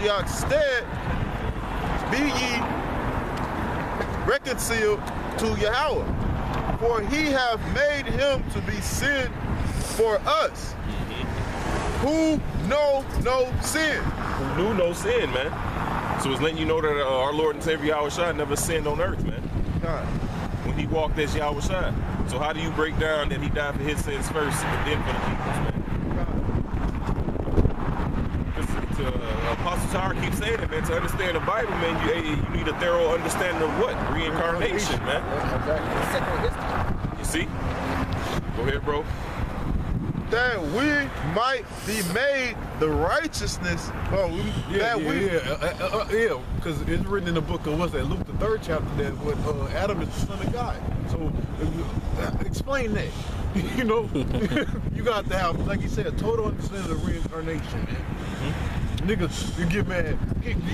Mashiach's stead, be ye reconciled to Yahweh. For he hath made him to be sin for us, who know no sin. Who knew no sin, man. So it's letting you know that our Lord and Savior Yahushua never sinned on earth, man. God. When he walked as Yahushua. So how do you break down that he died for his sins first and then for the people's, man? Apostle Tower keeps saying it, man. To understand the Bible, man, you need a thorough understanding of what? Reincarnation, man. Exactly. You see? Go ahead, bro. That we might be made the righteousness. Because it's written in the book of, what's that, Luke the 3rd chapter, that what Adam is the son of God. So explain that. You know, you got to have, like you said, a total understanding of reincarnation, man. Niggas, you get mad.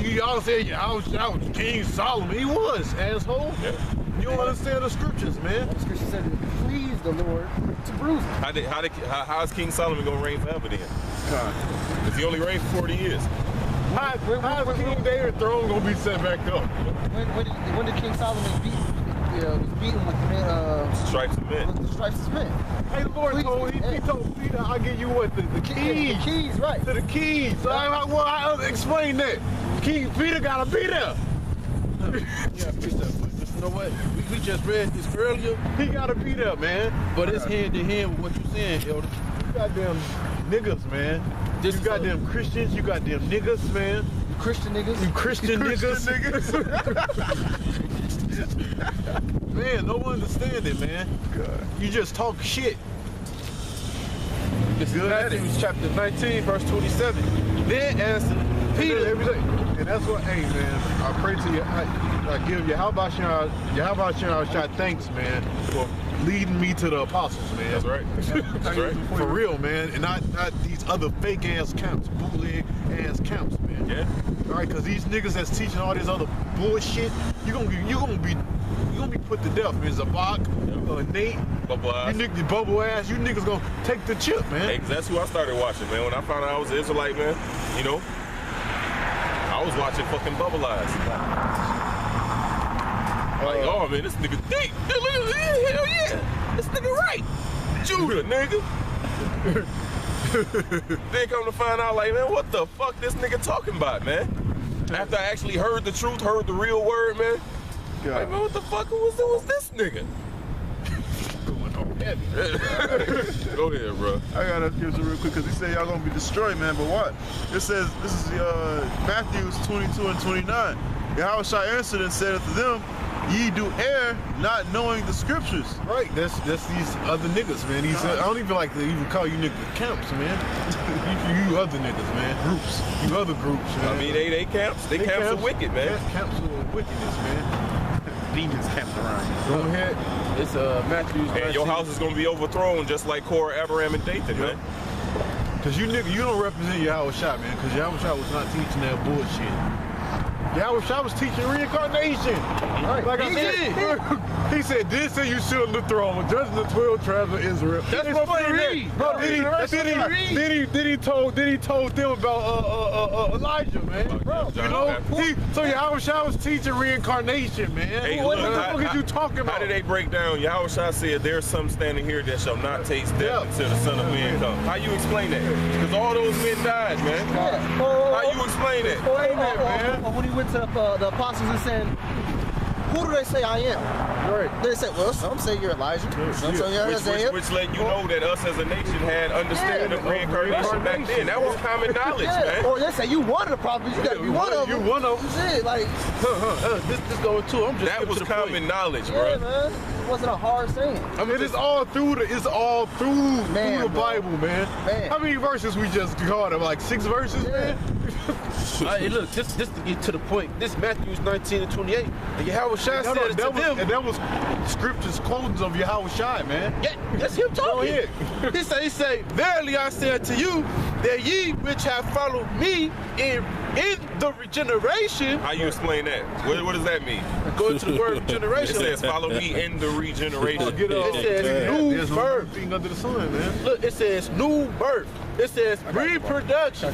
Y'all say I was King Solomon. He was, asshole. Yeah. You don't understand the scriptures, man. The scripture said it pleased the Lord to bruise him. How is King Solomon gonna reign forever then? Because he only reigned for 40 years. How is King David's throne gonna be set back up? When did King Solomon was beaten with Stripes of men. With the stripes of men. Hey, the Lord he told Peter, I'll give you what? The keys. The keys, right. To the keys. So I explain that. King Peter gotta be there. Yeah, precept. You know what? We just read this earlier. He gotta be there, man. But it's hand in hand with what you're saying, Elder. You goddamn niggas, man. This you goddamn Christians, you goddamn niggas, man. You Christian niggas. You Christian niggas. Man, no one understand it, man. God. You just talk shit. This is Matthew chapter 19, verse 27. Then answered Peter. And that's what, hey, man, I pray to you. I give you, how about y'all thanks, man, for leading me to the apostles, man. That's right. That's right. For real, man. And not these other fake ass camps, bootleg ass camps, man. Yeah. All right, because these niggas that's teaching all this other bullshit, you gonna be put to death, man. Zabak, Nate, Bubble ass. you niggas, bubble ass, you niggas gonna take the chip, man. Hey, that's who I started watching, man. When I found out I was an Israelite, man, you know, I was watching fucking Bubble Eyes. Like, oh man, this nigga deep. Hell yeah, this nigga right. Judah, nigga. Then come to find out, like, man, what the fuck this nigga talking about, man? After I actually heard the truth, heard the real word, man. God. Like, man, what the fuck was this nigga? Going on heavy. Go ahead, bro. I gotta give it real quick because he said y'all gonna be destroyed, man. But what? It says, this is Matthew 22 and 29. Yahushua answered and said unto them, ye do err, not knowing the scriptures. Right, that's these other niggas, man. I don't even like to even call you niggas camps, man. you other niggas, man. Groups. You other groups, man. I mean, they camps. They camps are wicked, man. Camps of wickedness, man. Demons camped around you. Go ahead. It's Matthew. And your house is gonna be overthrown just like Korah, Abraham, and Dathan, man. Cause you don't represent Yahushua, man. Cause Yahushua was not teaching that bullshit. Yahushua was teaching reincarnation. Right. Like I said, he said, this and you sit on the throne, judging the 12 tribes of Israel. That's what we read. Bro, then he told them about Elijah, man. Bro, You know? So Yahushua was teaching reincarnation, man. Hey, What look, the fuck are you talking about? How did they break down? Yahushua said, there's some standing here that shall not taste death until the Son of Man comes. How you explain that? Because all those men died, man. How you explain that? Explain that, man. When he went to the apostles and said, who do they say I am? Right. They said, well, some say you're Elijah, some say you're Isaiah. Which let you know that us as a nation had understanding of reincarnation back then. That was common knowledge, man. Or they say you one of the prophets, you gotta be one of them. You one of them. Shit, like, This going too. I'm just That was common knowledge, yeah, bro. man. It wasn't a hard saying. I mean, it's all through the Man, bro. Bible, man. How many verses we just called it? Like 6 verses, man? Hey, look, just to get to the point, this Matthew 19 and 28. And Yahushua said it to them. And that was scripture's quotes of Yahushua, man. Yeah, that's him talking. He say, verily I say unto you, that ye which have followed me in in the regeneration. How you explain that? What does that mean? Go to the word It regeneration. says, follow me in the regeneration. It says new There's birth. thing under the sun, man. Look, it says new birth. It says reproduction.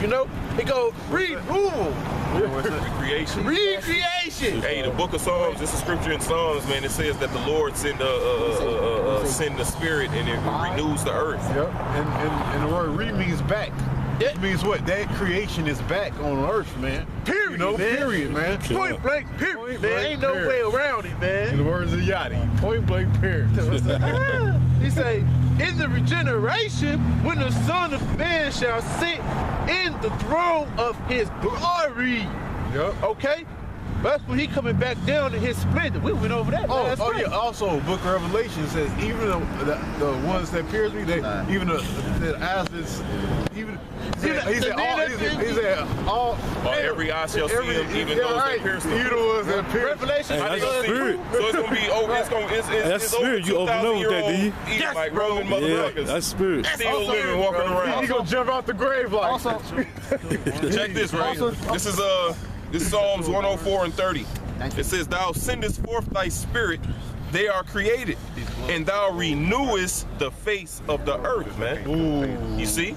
You know, it goes renewal, Recreation. recreation. Hey, the book of Psalms, it's a scripture in Psalms, man. It says that the Lord send the spirit and it renews the earth. Yep. And the word re means back. It means what? That creation is back on earth, man. Period, You know, man. period, man. Point blank, period. Point There blank, ain't no period. way around it, In man. the words of Yachty, point blank, period. He say, in the regeneration, when the Son of Man shall sit in the throne of his glory. Yep. Okay? That's when he coming back down in his splendor. We went over that last night. Yeah. Also, Book of Revelation says even the ones that pierce me, they even the eyes that's even. He said all. Every eye shall see him, even those that pierce him. Even the ones that pierce. Revelation. I That's think it's spirit. So it's gonna be over. That's it's over spirit. You open up with that, D. Yes, like Roman Yeah, motherfuckers. that's spirit. Still living, walking around. He gonna jump out the grave like. Also, Check this, right? This is Psalms 104 and 30. It says, "Thou sendest forth thy spirit, they are created, and thou renewest the face of the earth," man. Ooh. You see?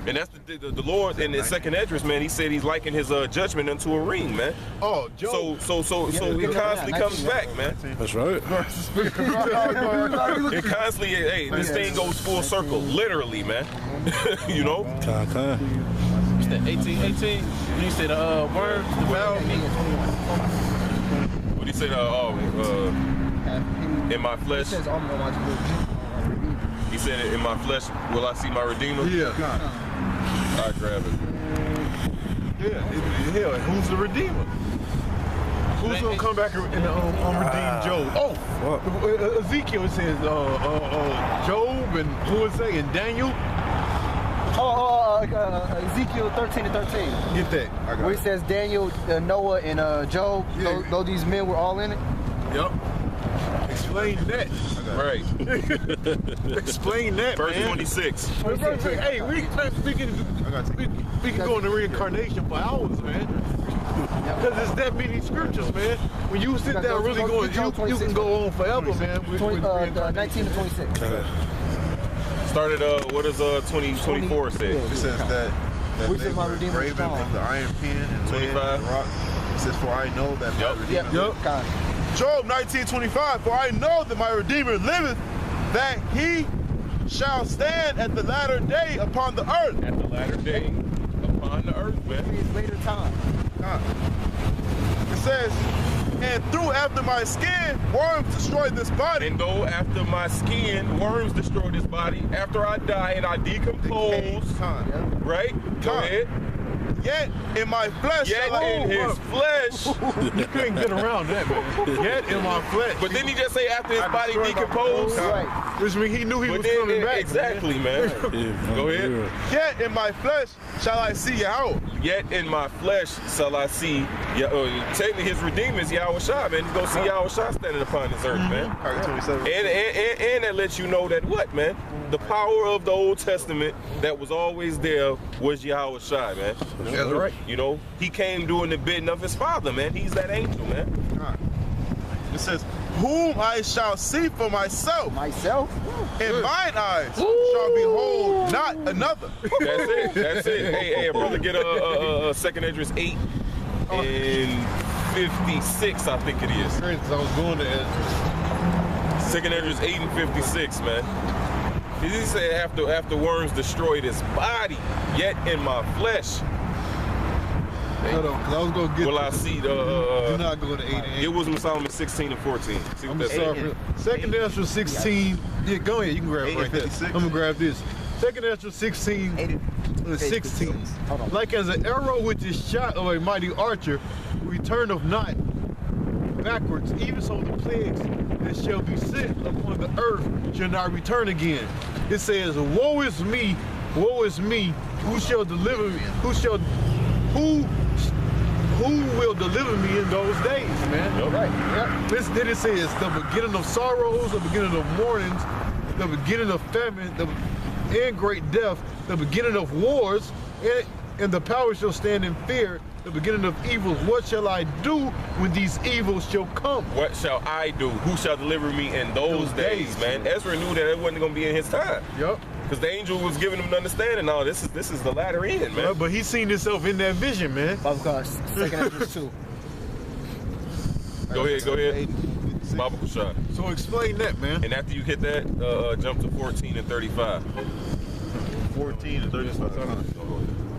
And that's the Lord in the second address, man. He said he's liking his judgment unto a ring, man. Oh, Joe. So he constantly comes back, man. That's right. It constantly, hey, this thing goes full circle, literally, man. You know? What's that, 18? You said worms, the valve. What he said? In my flesh. He said, "In my flesh will I see my Redeemer." Yeah. I grab it. Yeah. Hell, who's the Redeemer? Who's gonna come back and redeem Job? Oh, Ezekiel says Job, and who is that? And Daniel. Ezekiel 13 and 13. Get that. Where it says Daniel, Noah, and Job, Yeah. though these men were all in it. Yep. Explain that. Right. Explain that, Verse man. 26. Hey, we can go into reincarnation for hours, man. Because there's that many scriptures, man. When you sit down really going, you can go on forever, man. With 19 to 26. Started, what does 2024 say? It says that Which they is my were Redeemer's graven throne. with the iron pen and laid in the 25. rock. It says, "For I know that my Redeemer Yep. God. Job 19:25, "For I know that my Redeemer liveth, that he shall stand at the latter day upon the earth." At the latter day upon the earth, man. His later time. It says, "And through after my skin, worms destroy this body." And though after my skin, worms destroy this body, after I die and I decompose, right? Go ahead. Yet in my flesh Yet shall I in his flesh. You couldn't get around that, man. Yet in my flesh. But didn't he just say after his body decomposed? Right. Which means he knew he But was then, coming back. exactly, man. Go ahead. Yet in my flesh shall I see Yahweh. Yet in my flesh shall I see, technically his Redeemer is Yahweh Shai, man. He's going to see Yahweh Shai standing upon this earth, man. All right, 27. And that lets you know that what, man? The power of the Old Testament that was always there was Yahweh Shai, man. That's right. You know, he came doing the bidding of his father, man. He's that angel, man. It says, "Whom I shall see for myself, Myself? and mine eyes shall behold not another." That's it. Hey, brother, get a second address 8 and 56, I think it is. I was going to answer. Second address 8 and 56, man. He said after worms destroyed his body, yet in my flesh Hold on, because I was going to get will I see Do not go to 8 and 8. It was in Solomon 16 and 14. See what I'm that sorry. says? Second Ezra 16. Yeah, go ahead. You can grab it 8 right and there. 56. I'm going to grab this. Second Ezra 16 and 16. Hold on. Like as an arrow which is shot of a mighty archer, returneth not backwards, even so the plagues that shall be sent upon the earth shall not return again. It says, woe is me, who shall deliver me? Who will deliver me in those days, man? Yep. Right. Yep. Listen, then it says the beginning of sorrows, the beginning of mournings, the beginning of famine, and great death, the beginning of wars, and the power shall stand in fear, the beginning of evils. What shall I do when these evils shall come? What shall I do? Who shall deliver me in those days, man? Ezra knew that it wasn't going to be in his time. Yep. Because the angel was giving him an understanding. No, this is the latter end, man. But he seen himself in that vision, man. Bible class, 2nd Ezra 2. Go ahead. Bible shot. So explain that, man. And after you hit that, jump to 14 and 35. 14 and 35.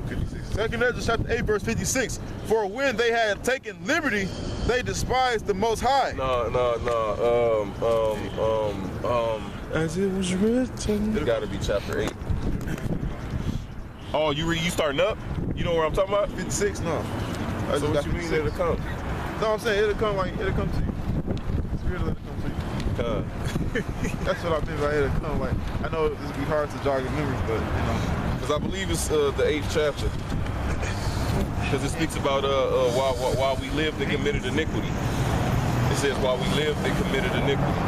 56. 2nd Ezra chapter 8, verse 56. For when they had taken liberty, they despised the Most High. As it was written. It gotta be chapter 8. Oh, you starting up? You know where I'm talking about? 56, no. So what you mean it'll come? No, I'm saying it'll come to you. Spirit will come to you. That's what I mean by it'll come. Like, I know this will be hard to jog your memory, but you know. Because I believe it's the 8th chapter. Because it speaks about while we lived, they committed iniquity. It says while we lived, they committed iniquity.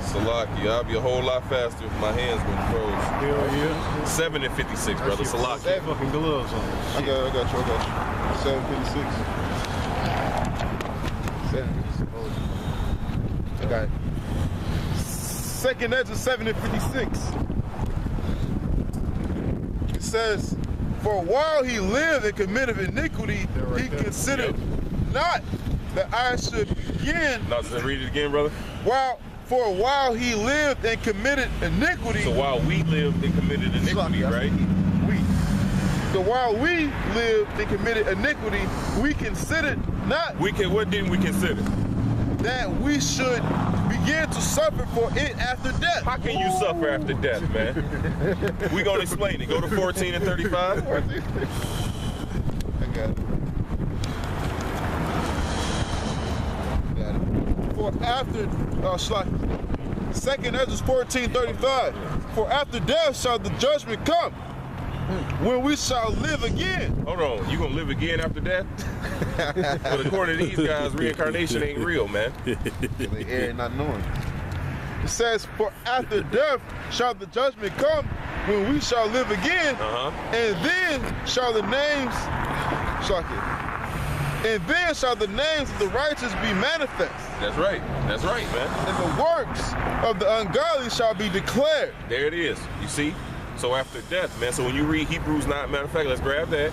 Salaki, I'll be a whole lot faster if my hands went froze. Hell yeah. 7 and 56, brother. Salaki. That fucking gloves on. I got you. 756. 756. I got it. 2nd Ezra 7 and 56. It says, for while he lived and committed iniquity, he considered not that I should begin. Now, read it again, brother. For a while he lived and committed iniquity. So while we lived and committed iniquity, right? So while we lived and committed iniquity, we considered not. What didn't we consider? That we should begin to suffer for it after death. How can you suffer after death, man? We gonna explain it. Go to 14 and 35. I got it. For after, 2nd Ezra 14:35. For after death shall the judgment come, when we shall live again. Hold on, you gonna live again after death? But according to these guys, reincarnation ain't real, man. They err not knowing. It says, for after death shall the judgment come, when we shall live again, and then shall the names, and then shall the names of the righteous be manifest. That's right, man. And the works of the ungodly shall be declared. There it is, you see? So after death, man, so when you read Hebrews 9, matter of fact, let's grab that.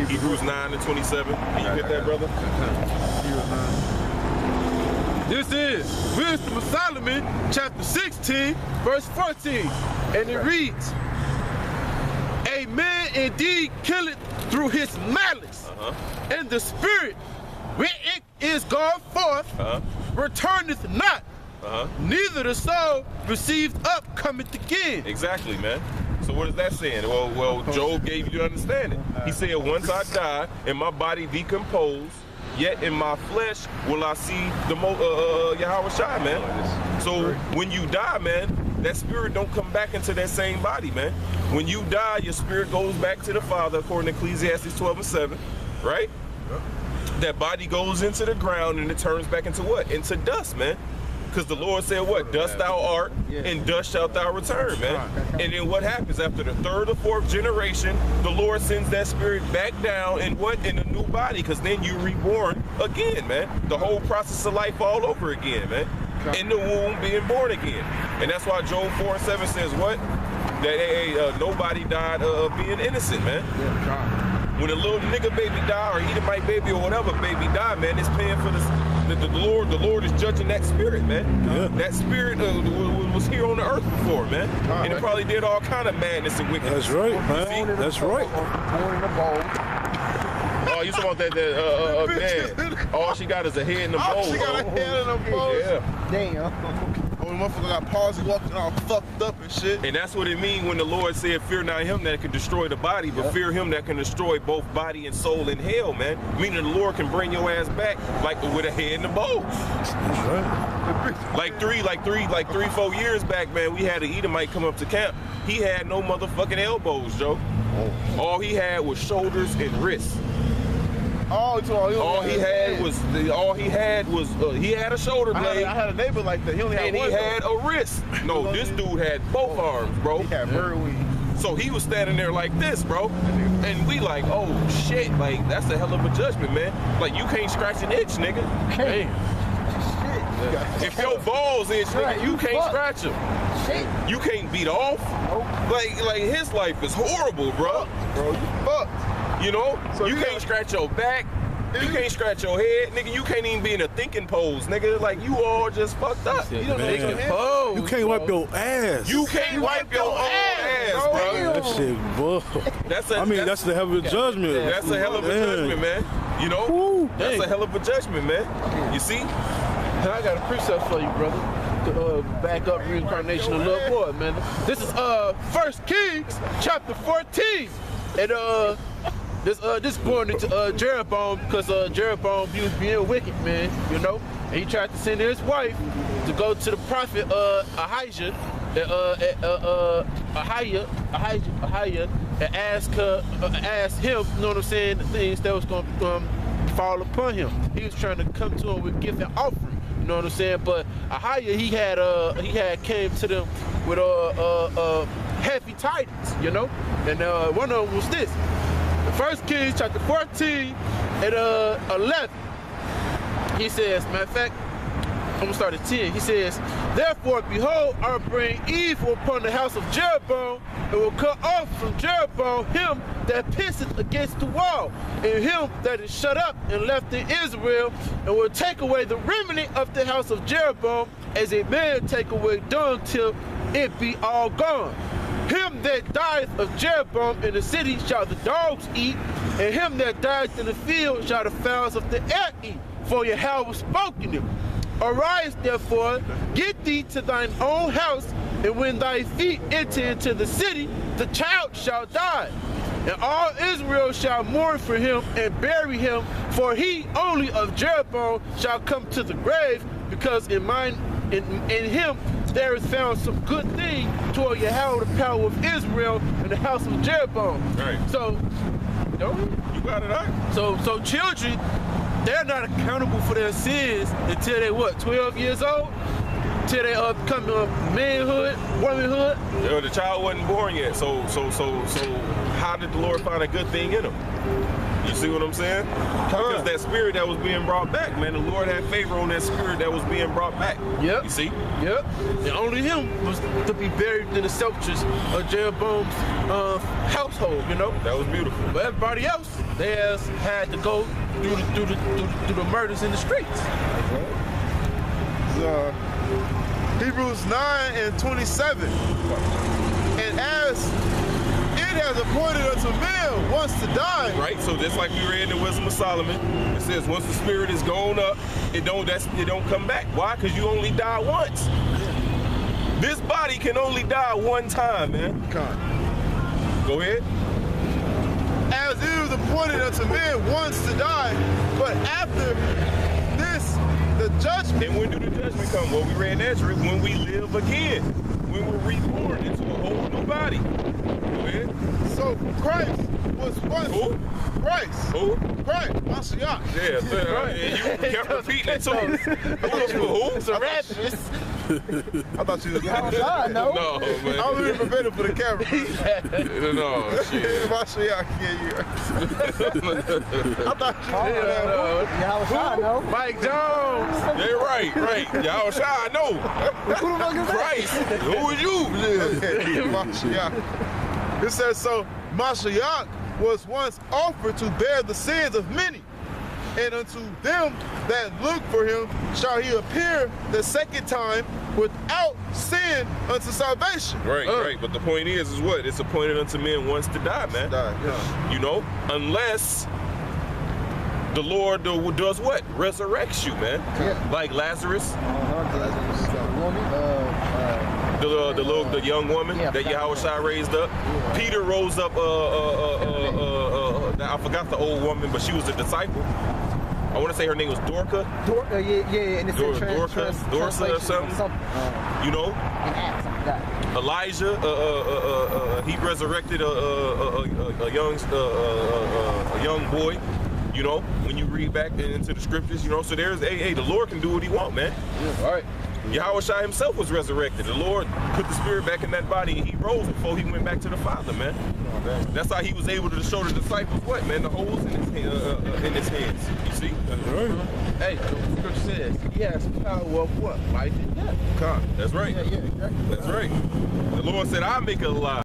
Hebrews 9 and 27. Can you hit that, brother? This is Wisdom of Solomon, chapter 16, verse 14. And it reads, a man indeed killeth through his malice, and the spirit, when it is gone forth, returneth not, neither the soul received up cometh again. Exactly, man. So what is that saying? Well, Job gave you the understanding. He said, once I die and my body decompose, yet in my flesh will I see the Yahweh Shai, man. So when you die, man, that spirit don't come back into that same body, man. When you die, your spirit goes back to the Father, according to Ecclesiastes 12 and 7, right? That body goes into the ground and it turns back into what? Into dust, man. Because the Lord said what? Dust thou art, and dust shalt thou return, man. And then what happens after the 3rd or 4th generation? The Lord sends that spirit back down in what? In a new body, because then you're reborn again, man. The whole process of life all over again, man. In the womb, being born again. And that's why Job 4 and 7 says what? That nobody died of being innocent, man. When a little nigga baby die, or Edomite baby, or whatever baby die, man, it's paying for this. The Lord is judging that spirit, man. That spirit was here on the earth before, man. And it probably did all kind of madness and wickedness. That's right, man. That's right. Oh, you talking about that man? All she got is a head and a bowl. She got a head and a bowl. Yeah. Damn. Oh, the motherfucker got palsy, walking all fucked up and shit. And that's what it means when the Lord said, fear not him that can destroy the body, but fear him that can destroy both body and soul in hell, man. Meaning the Lord can bring your ass back like with a head and a bowl. That's right. Like 4 years back, man, we had an Edomite come up to camp. He had no motherfucking elbows, Joe. All he had was shoulders and wrists. Oh, All he had was he had a shoulder blade. I had a neighbor like that. He only had and one. he had a wrist. No, this dude had both arms, bro. He had bird weed. So he was standing there like this, bro. And we like, oh shit, like that's a hell of a judgment, man. Like you can't scratch an itch, nigga. Shit. If your balls itch, nigga, you can't scratch them. Shit. You can't beat off. Like his life is horrible, bro. Bro, you fucked. You know? So you you can't scratch your back. You can't scratch your head, nigga. You can't even be in a thinking pose, nigga. Like you all just fucked up. You don't know Man. your hands. You can't wipe your ass. You can't wipe your own ass, bro. That shit, boy. That's That's the hell of a judgment. That's a hell of a judgment, man. You know? Woo. That's a hell of a judgment, man. You see? And I got a precept for you, brother. To back up reincarnation a little more, man. This is 1 Kings chapter 14. And this born into Jeroboam because Jeroboam he was being wicked, man, you know. And he tried to send his wife to go to the prophet Ahijah and ask him, you know what I'm saying, the things that was going to fall upon him. He was trying to come to him with gift and offering, you know what I'm saying. But Ahijah he had came to them with heavy tidings, you know. And one of them was this. 1 Kings chapter 14 and 11. He says, matter of fact, I'm gonna start at 10. He says, therefore, behold, I will bring evil upon the house of Jeroboam, and will cut off from Jeroboam him that pisseth against the wall, and him that is shut up and left in Israel, and will take away the remnant of the house of Jeroboam, as a man take away dung till it be all gone. Him that dieth of Jeroboam in the city shall the dogs eat, and him that dieth in the field shall the fowls of the air eat. For Yahweh spoken it. Arise therefore, get thee to thine own house, and when thy feet enter into the city, the child shall die. And all Israel shall mourn for him and bury him, for he only of Jeroboam shall come to the grave, because in him there is found some good thing toward Yahweh, the power of Israel, and the house of Jeroboam. Right. So, you know, You got it out. so children, they're not accountable for their sins until they what, 12 years old? Until they become manhood, womanhood. You know, the child wasn't born yet. So how did the Lord find a good thing in him? You see what I'm saying? Because that spirit that was being brought back, man, the Lord had favor on that spirit that was being brought back. Yep. You see? Yep. And only him was to be buried in the sepulchres of Jeroboam's household, you know? That was beautiful. But everybody else, they had to go do the murders in the streets. Hebrews 9:27. And as it has appointed unto men once to die. Right? So just like we read in the Wisdom of Solomon, it says once the spirit is gone up, it don't come back. Why? Because you only die once. This body can only die one time, man. Go ahead. As it was appointed unto men once to die, but after this, the judgment. And when do the judgment come? Well, we read that when we live again. When we're reborn into a whole new body. Go ahead. So Christ was once. Who? Christ. Who? Christ. Mashiach. Yeah, and you kept repeating it too. Who? It's a rap. I thought you was God, no. No, I man. was even prepared for the camera. No, shit. Mashiach, yeah, I thought you Yahweh, no. Mike Jones. Yeah, right. Y'all shy, I know. Who the fuck is that? Christ. Who are you? Okay, Mashiach. It says, so Mashiach was once offered to bear the sins of many, and unto them that look for him shall he appear the second time without sin unto salvation. Right. But the point is what? It's appointed unto men once to die, man. Yeah. You know, unless the Lord does what? Resurrects you, man. Yeah. Like Lazarus. The young woman Yeah, that Yahushua raised up. Peter rose up. I forgot the old woman, but she was a disciple. I want to say her name was Dorca. Yeah, and it's Dorca or something. You know, In Acts, I forgot. Elijah. He resurrected a young boy. You know, when you read back into the scriptures, you know, so there's, hey, the Lord can do what he wants, man. All right. Yahweh Shai himself was resurrected. The Lord put the spirit back in that body and he rose before he went back to the Father, man. That's how he was able to show the disciples what, man? The holes in his hands. You see? That's right. Hey, the scripture says he has power of what? Life and death. That's right. Yeah, exactly. That's right. The Lord said, I'll make it alive.